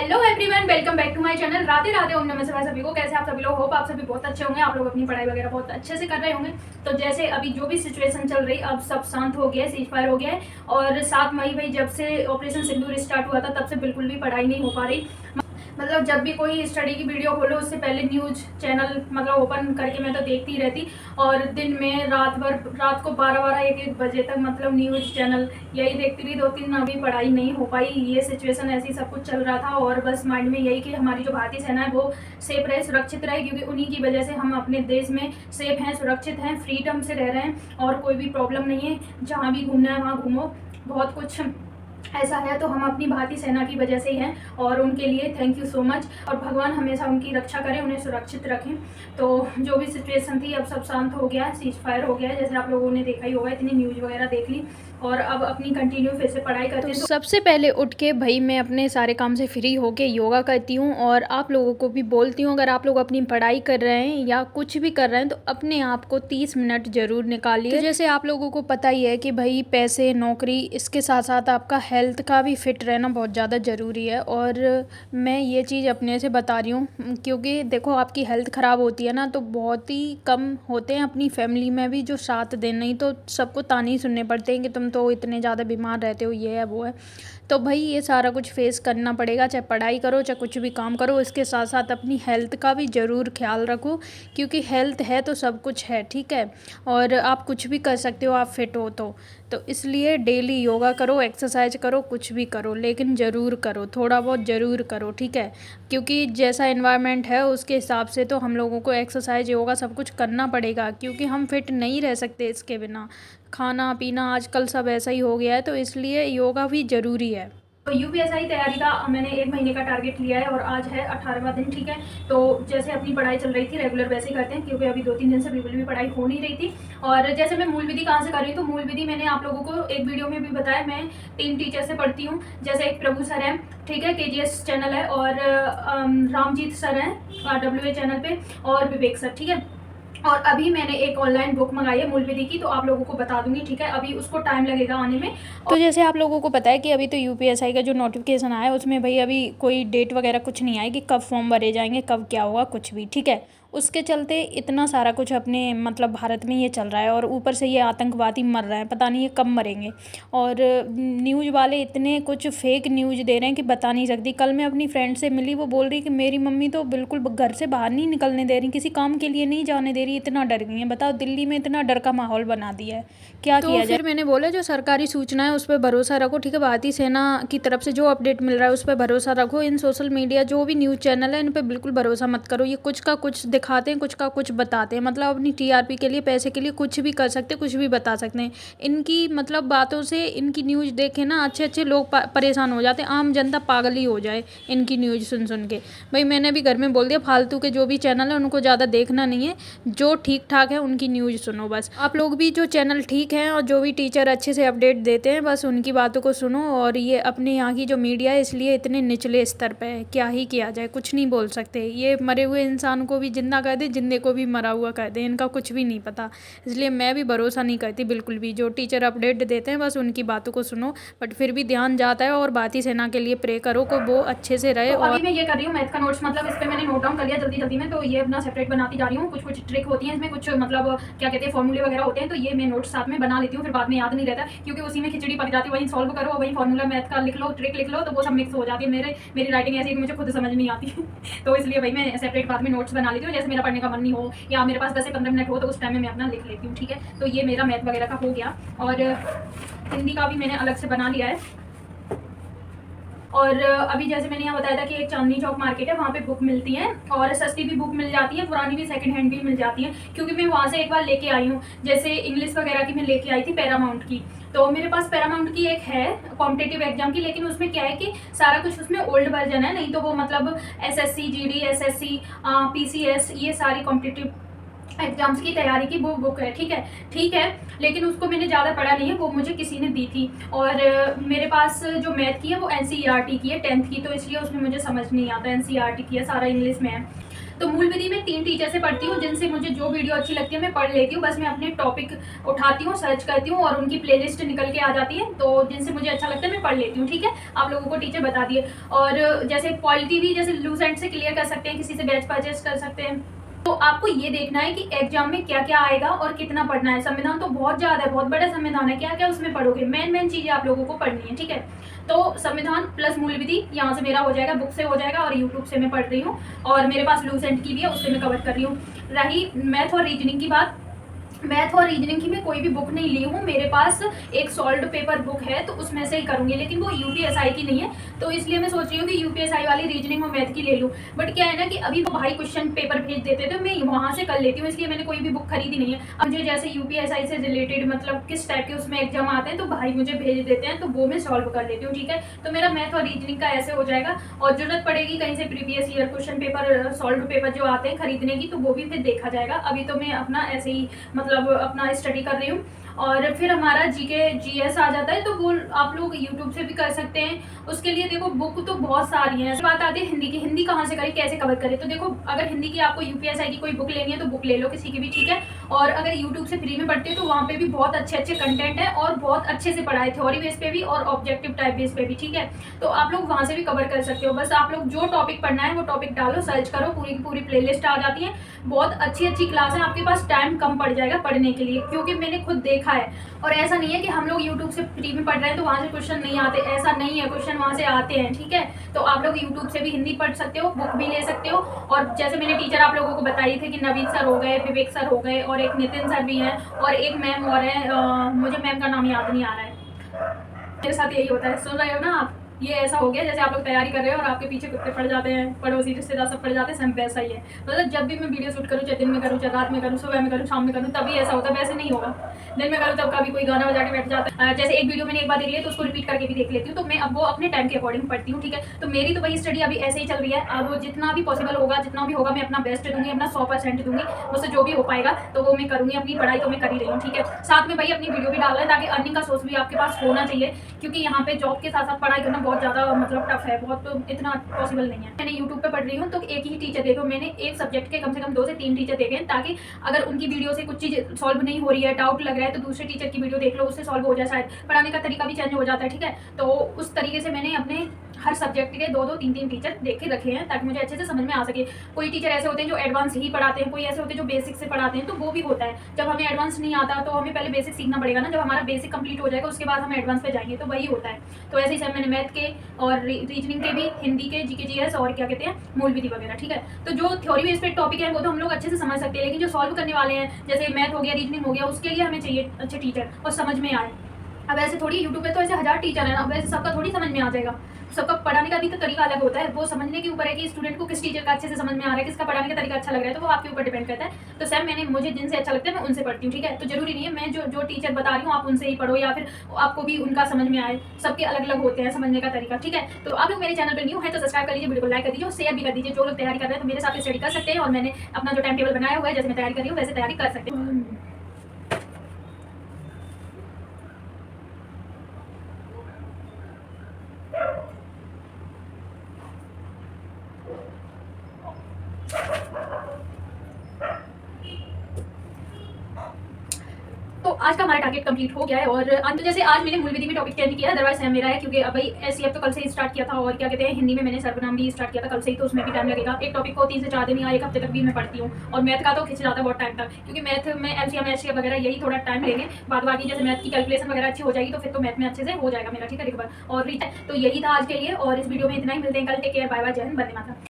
Hello everyone, welcome back to my channel. Radhe Radhe, ओम नमः शिवाय सभी को। कैसे आप सभी लोग? होप आप सभी बहुत अच्छे होंगे। आप लोग अपनी पढ़ाई वगैरह बहुत अच्छे से कर रहे होंगे। तो जैसे अभी जो भी सिचुएशन चल रही, अब सब शांत हो गया है, सीज फायर हो गया है। और 7 मई भाई जब से ऑपरेशन सिंदूर स्टार्ट हुआ था तब से बिल्कुल भी पढ़ाई नहीं हो पा रही। मतलब जब भी कोई स्टडी की वीडियो खोलो उससे पहले न्यूज़ चैनल मतलब ओपन करके मैं तो देखती रहती। और दिन में रात को 12-12 1-1 बजे तक मतलब न्यूज़ चैनल यही देखती रही। 2-3 अभी पढ़ाई नहीं हो पाई। ये सिचुएशन ऐसी सब कुछ चल रहा था और बस माइंड में यही कि हमारी जो भारतीय सेना है वो सेफ रहे, सुरक्षित रहे, क्योंकि उन्हीं की वजह से हम अपने देश में सेफ हैं, सुरक्षित हैं, फ्रीडम से रह रहे हैं और कोई भी प्रॉब्लम नहीं है। जहाँ भी घूमना है वहाँ घूमो। बहुत कुछ ऐसा है तो हम अपनी भारतीय सेना की वजह से ही हैं और उनके लिए थैंक यू सो मच। और भगवान हमेशा उनकी रक्षा करें, उन्हें सुरक्षित रखें। तो जो भी सिचुएशन थी अब सब शांत हो गया है, सीज फायर हो गया है। जैसे आप लोगों ने देखा ही होगा, इतनी न्यूज़ वगैरह देख ली और अब अपनी कंटिन्यू फिर से पढ़ाई करते हैं। तो सबसे पहले उठ के भाई मैं अपने सारे काम से फ्री होके योगा करती हूँ और आप लोगों को भी बोलती हूँ, अगर आप लोग अपनी पढ़ाई कर रहे हैं या कुछ भी कर रहे हैं तो अपने आप को 30 मिनट ज़रूर निकालिए। तो जैसे आप लोगों को पता ही है कि भाई पैसे, नौकरी, इसके साथ साथ आपका हेल्थ का भी फिट रहना बहुत ज़्यादा ज़रूरी है। और मैं ये चीज़ अपने से बता रही हूँ क्योंकि देखो आपकी हेल्थ ख़राब होती है ना तो बहुत ही कम होते हैं अपनी फैमिली में भी जो साथ दें, नहीं तो सबको ताने ही सुनने पड़ते हैं कि तुम तो इतने ज़्यादा बीमार रहते हो, ये है वो है। तो भाई ये सारा कुछ फेस करना पड़ेगा, चाहे पढ़ाई करो चाहे कुछ भी काम करो। इसके साथ साथ अपनी हेल्थ का भी ज़रूर ख्याल रखो क्योंकि हेल्थ है तो सब कुछ है, ठीक है। और आप कुछ भी कर सकते हो, आप फिट हो तो इसलिए डेली योगा करो, एक्सरसाइज करो, कुछ भी करो, लेकिन ज़रूर करो, थोड़ा बहुत ज़रूर करो, ठीक है। क्योंकि जैसा एनवायरनमेंट है उसके हिसाब से तो हम लोगों को एक्सरसाइज, योगा सब कुछ करना पड़ेगा क्योंकि हम फिट नहीं रह सकते इसके बिना। खाना पीना आजकल सब ऐसा ही हो गया है तो इसलिए योगा भी ज़रूरी है। तो यूपीएसआई तैयारी का मैंने 1 महीने का टारगेट लिया है और आज है 18वां दिन, ठीक है। तो जैसे अपनी पढ़ाई चल रही थी रेगुलर वैसे ही करते हैं क्योंकि अभी 2-3 दिन से बिल्कुल भी पढ़ाई हो नहीं रही थी। और जैसे मैं मूल विधि कहाँ से कर रही हूँ, तो मूल विधि मैंने आप लोगों को एक वीडियो में भी बताया, मैं 3 टीचर से पढ़ती हूँ। जैसे एक प्रभु सर है, ठीक है, केजीएस चैनल है, और रामजीत सर हैं WA चैनल पे, और विवेक सर, ठीक है। और अभी मैंने एक ऑनलाइन बुक मंगाई है मूल विधि की, तो आप लोगों को बता दूंगी, ठीक है। अभी उसको टाइम लगेगा आने में। तो जैसे आप लोगों को पता है कि अभी तो यूपीएसआई का जो नोटिफिकेशन आया है उसमें भाई अभी कोई डेट वगैरह कुछ नहीं आई कि कब फॉर्म भरे जाएंगे, कब क्या होगा, कुछ भी, ठीक है। उसके चलते इतना सारा कुछ अपने मतलब भारत में ये चल रहा है और ऊपर से ये आतंकवादी मर रहे हैं, पता नहीं ये कब मरेंगे। और न्यूज़ वाले इतने कुछ फेक न्यूज़ दे रहे हैं कि बता नहीं सकती। कल मैं अपनी फ्रेंड से मिली, वो बोल रही कि मेरी मम्मी तो बिल्कुल घर से बाहर नहीं निकलने दे रही, किसी काम के लिए नहीं जाने दे रही, इतना डर गई है। बताओ, दिल्ली में इतना डर का माहौल बना दिया है, क्या किया जाए। फिर मैंने बोला जो सरकारी सूचना है उस पर भरोसा रखो, ठीक है। भारतीय सेना की तरफ से जो अपडेट मिल रहा है उस पर भरोसा रखो। इन सोशल मीडिया जो भी न्यूज़ चैनल है इन पर बिल्कुल भरोसा मत करो। ये कुछ का कुछ दिखाते हैं, कुछ का कुछ बताते हैं, मतलब अपनी टीआरपी के लिए, पैसे के लिए कुछ भी कर सकते हैं, कुछ भी बता सकते हैं। इनकी मतलब बातों से, इनकी न्यूज़ देखे ना अच्छे अच्छे लोग परेशान हो जाते हैं, आम जनता पागल ही हो जाए इनकी न्यूज़ सुन सुन के। भाई मैंने भी घर में बोल दिया फालतू के जो भी चैनल है उनको ज़्यादा देखना नहीं है, जो ठीक ठाक है उनकी न्यूज़ सुनो बस। आप लोग भी जो चैनल ठीक हैं और जो भी टीचर अच्छे से अपडेट देते हैं बस उनकी बातों को सुनो। और ये अपने यहाँ की जो मीडिया है इसलिए इतने निचले स्तर पे है, क्या ही किया जाए, कुछ नहीं बोल सकते। ये मरे हुए इंसान को भी जिंदा कर दे, जिंदे को भी मरा हुआ कर दे, इनका कुछ भी नहीं पता। इसलिए मैं भी भरोसा नहीं करती बिल्कुल भी। जो टीचर अपडेट देते हैं बस उनकी बातों को सुनो, बट फिर भी ध्यान जाता है और भारतीय सेना के लिए प्रे करो को वो अच्छे से रहे। तो और अभी मैं ये कर रही हूँ मैथ का नोट्स, मतलब इस पे मैंने नोट डाउन कर लिया जल्दी जल्दी में, तो ये अपना सेपरेट बनाती जा रही हूँ। कुछ कुछ ट्रिक होती है इसमें, कुछ मतलब क्या कहते हैं फॉर्मूले वगैरह होते हैं, तो ये मैं नोट्स साथ में बना लेती हूँ, फिर बाद में याद नहीं रहता क्योंकि उसी में खिचड़ी पक जाती है। वही सॉल्व करो, वही फॉर्मूला मैथ का लिख लो, ट्रिक लिख लो, तो वो सब मिक्स हो जाती है। मेरी राइटिंग ऐसी है कि मुझे खुद समझ नहीं आती तो इसलिए भाई मैं सेपरेट बाद में नोट्स बना लेती हूँ। जैसे मेरा पढ़ने का मन नहीं हो या मेरे पास 10 से 15 मिनट हो तो उस टाइम में मैं अपना लिख लेती हूँ, ठीक है। तो ये मेरा मैथ वगैरह का हो गया। और हिंदी का भी मैंने अलग से बना लिया है। और अभी जैसे मैंने यहाँ बताया था कि एक चांदनी चौक मार्केट है, वहाँ पे बुक मिलती है और सस्ती भी बुक मिल जाती है, पुरानी भी, सेकंड हैंड भी मिल जाती है, क्योंकि मैं वहाँ से एक बार लेके आई हूँ। जैसे इंग्लिश वगैरह की मैं लेके आई थी पैरामाउंट की, तो मेरे पास पैरामाउंट की एक है कॉम्पिटेटिव एग्जाम की, लेकिन उसमें क्या है कि सारा कुछ उसमें ओल्ड वर्जन है, नहीं तो वो मतलब SSC GD SSC PCS ये सारी कॉम्पिटेटिव एग्जाम्स की तैयारी की वो बुक है, ठीक है। लेकिन उसको मैंने ज़्यादा पढ़ा नहीं है, वो मुझे किसी ने दी थी। और मेरे पास जो मैथ की है वो NCERT की है 10th की, तो इसलिए उसमें मुझे समझ नहीं आता, NCERT की है, सारा इंग्लिश में है। तो मूल विधि में 3 टीचर से पढ़ती हूँ, जिनसे मुझे जो वीडियो अच्छी लगती है मैं पढ़ लेती हूँ। बस मैं अपने टॉपिक उठाती हूँ, सर्च करती हूँ और उनकी प्लेलिस्ट निकल के आ जाती है, तो जिनसे मुझे अच्छा लगता है मैं पढ़ लेती हूँ। ठीक है, आप लोगों को टीचर बता दिए। और जैसे पॉलिटी भी जैसे लूसेंट से क्लियर कर सकते हैं, किसी से बैच परचेस कर सकते हैं। तो आपको ये देखना है कि एग्जाम में क्या क्या आएगा और कितना पढ़ना है। संविधान तो बहुत ज़्यादा है, बहुत बड़ा संविधान है, क्या क्या उसमें पढ़ोगे, मेन चीज़ें आप लोगों को पढ़नी है। ठीक है, तो संविधान प्लस मूल विधि यहाँ से मेरा हो जाएगा, बुक से हो जाएगा, और यूट्यूब से मैं पढ़ रही हूँ, और मेरे पास लूसेंट की भी है, उससे मैं कवर कर रही हूँ। रही मैथ और रीजनिंग की बात, मैथ और रीजनिंग की मैं कोई भी बुक नहीं ली हूँ, मेरे पास एक सॉल्व पेपर बुक है, तो उसमें से ही करूँगी, लेकिन वो यूपीएसआई की नहीं है, तो इसलिए मैं सोच रही हूँ कि यूपीएसआई वाली रीजनिंग और मैथ की ले लूँ। बट क्या है ना कि अभी वो भाई क्वेश्चन पेपर भेज देते थे, मैं वहाँ से कर लेती हूँ, इसलिए मैंने कोई भी बुक खरीदी नहीं है। अब मुझे जैसे यूपीएसआई से रिलेटेड मतलब किस टाइप के उसमें एग्जाम आते हैं, तो भाई मुझे भेज देते हैं, तो वो मैं सॉल्व कर लेती हूँ। ठीक है, तो मेरा मैथ और रीजनिंग का ऐसे हो जाएगा, और जरूरत पड़ेगी कहीं से previous year question paper, solve paper जो आते हैं खरीदने की, तो वो भी फिर देखा जाएगा। अभी तो मैं अपना ऐसे ही मतलब अपना स्टडी कर रही हूँ। और फिर हमारा जीके जीएस आ जाता है, तो वो आप लोग यूट्यूब से भी कर सकते हैं। उसके लिए देखो बुक तो बहुत सारी है। बात आती है हिंदी की, हिंदी कहाँ से करें, कैसे कवर करें। तो देखो अगर हिंदी की आपको यूपीएसआई की कोई बुक लेनी है तो बुक ले लो किसी की भी, ठीक है। और अगर यूट्यूब से फ्री में पढ़ते हो तो वहाँ पे भी बहुत अच्छे अच्छे कंटेंट है, और बहुत अच्छे से पढ़ाए, थ्योरी बेस पे भी और ऑब्जेक्टिव टाइप बेस पे भी। ठीक है, तो आप लोग वहाँ से भी कवर कर सकते हो। बस आप लोग जो टॉपिक पढ़ना है वो टॉपिक डालो, सर्च करो, पूरी की पूरी प्लेलिस्ट आ जाती है। बहुत अच्छी अच्छी क्लास है, आपके पास टाइम कम पड़ जाएगा पढ़ने के लिए, क्योंकि मैंने खुद देखा है। और ऐसा नहीं है कि हम लोग यूट्यूब से फ्री में पढ़ रहे हैं तो वहाँ से क्वेश्चन नहीं आते, ऐसा नहीं है, क्वेश्चन वहाँ से आते हैं। ठीक है, तो आप लोग यूट्यूब से भी हिंदी पढ़ सकते हो, बुक भी ले सकते हो। और जैसे मैंने टीचर आप लोगों को बताई थी कि नवीन सर हो गए, विवेक सर हो गए, और एक नितिन सर भी हैं, और एक मैम और है, मुझे मैम का नाम याद नहीं आ रहा है। मेरे साथ यही होता है, सुन रहे हो ना आप, ये ऐसा हो गया जैसे आप लोग तैयारी कर रहे हो और आपके पीछे कुत्ते पड़ जाते हैं, पड़ोसी रिश्तेदार सब पड़ जाते हैं, सेम वैसा ही है। मतलब जब भी मैं वीडियो शूट करूँ, चाहे दिन में करूँ, चाहे रात में करूँ, सुबह में करूँ, शाम में करूँ, तभी ऐसा होता है, वैसे नहीं होगा। दिन में करूँ तब कभी कोई गाना बजा के बैठ जाता है। जैसे एक वीडियो मैंने एक बार देख लिया तो उसको रिपीट करके भी देख लेती हूँ, तो मैं अब वो अपने टाइम के अकॉर्डिंग पढ़ती हूँ। ठीक है, तो मेरी तो वही स्टडी अभी ऐसे ही चल रही है। अब जितना भी पॉसिबल होगा, जितना भी होगा, मैं अपना बेस्ट दूंगी, अपना 100% दूंगी, मुझसे जो भी हो पाएगा तो वो मैं करूँगी। अपनी पढ़ाई तो मैं कर ही रही हूँ। ठीक है, साथ में भाई अपनी वीडियो भी डाल रहा है, ताकि अर्निंग का सोर्स भी आपके पास होना चाहिए, क्योंकि यहाँ पे जॉब के साथ साथ पढ़ाई करना बहुत ज़्यादा मतलब टफ है, बहुत तो इतना पॉसिबल नहीं है। मैंने यूट्यूब पे पढ़ रही हूँ तो एक ही टीचर देखो, मैंने एक सब्जेक्ट के कम से कम 2 से 3 टीचर देखे हैं, ताकि अगर उनकी वीडियो से कुछ चीज़ सॉल्व नहीं हो रही है, डाउट लग रहा है, तो दूसरे टीचर की वीडियो देख लो, उससे सॉल्व हो जाए। शायद पढ़ाने का तरीका भी चेंज हो जाता है। ठीक है, तो उस तरीके से मैंने अपने हर सब्जेक्ट के 2-2, 3-3 टीचर देख के रखे हैं, ताकि मुझे अच्छे से समझ में आ सके। कोई टीचर ऐसे होते हैं जो एडवांस ही पढ़ाते हैं, कोई ऐसे होते हैं जो बेसिक से पढ़ाते हैं, तो वो भी होता है। जब हमें एडवांस नहीं आता तो हमें पहले बेसिक सीखना पड़ेगा ना, जब हमारा बेसिक कंप्लीट हो जाएगा उसके बाद हम एडवांस पे जाएंगे, तो वही होता है। तो ऐसे ही सर मैंने मैथ के और रीजनिंग के भी, हिंदी के, जीके जीएस और क्या कहते हैं मूल विधि वगैरह। ठीक है, तो जो थ्योरी बेस्ड पे टॉपिक है वो तो हम लोग अच्छे से समझ सकते हैं, लेकिन जो सॉल्व करने वाले हैं, जैसे मैथ हो गया, रीजनिंग हो गया, उसके लिए हमें चाहिए अच्छे टीचर और समझ में आए। अब ऐसे थोड़ी यूट्यूब पे तो ऐसे 1000 टीचर है ना, अब ऐसे सबका थोड़ी समझ में आ जाएगा। सबका पढ़ाने का भी तो तरीका अलग होता है, वो समझने के ऊपर है कि स्टूडेंट को किस टीचर का अच्छे से समझ में आ रहा है, किसका पढ़ाने का तरीका अच्छा लग रहा है, तो वो आपके ऊपर डिपेंड करता है। तो सर मैंने, मुझे जिनसे अच्छा लगता है मैं उनसे पढ़ती हूँ। ठीक है, तो जरूरी नहीं है मैं जो टीचर बता रही हूँ आप उनसे ही पढ़ो, या फिर आपको भी उनका समझ में आए। सबके अलग अलग होते हैं समझने का तरीका। ठीक है, तो आप लोग मेरे चैनल पर न्यू है तो सब्सक्राइब कर लीजिए, वीडियो को लाइक कर दीजिए और शेयर भी कर दीजिए। जो लोग तैयारी कर रहे हैं तो मेरे साथ स्टडी कर सकते हैं, और मैंने अपना जो टाइम टेबल बनाया हुआ है, जैसे मैं तैयारी कर रही हूँ वैसे तैयारी कर सकते हैं। तो आज का हमारा टारगेट कंप्लीट हो गया है। और अंत जैसे आज मैंने मूल विधि में टॉपिक चेंज किया है, अदरवाइज सेम मेरा है, क्योंकि अब भाई एससीएफ तो कल से ही स्टार्ट किया था, और क्या कहते हैं हिंदी में मैंने सर्वनाम भी स्टार्ट किया था कल से ही, तो उसमें भी टाइम लगेगा। एक टॉपिक को 3 से 4 दिन या 1 हफ्ते तक भी मैं पढ़ती हूँ, और मैथ का तो खिंच जाता है बहुत टाइम तक, क्योंकि मैथ में एलसीएम एचसीएफ वगैरह यही थोड़ा टाइम लेंगे। बाद बाकी जैसे मैथ की कैलकुलेशन वगैरह अच्छी हो जाएगी तो फिर तो मैथ में अच्छे से हो जाएगा मेरा। ठीक है, रिकवर और तो यही था आज के लिए, और इस वीडियो में इतना ही। मिलते हैं कल, टेक केयर, बाय बाय, जय हिंद, वंदे मातरम।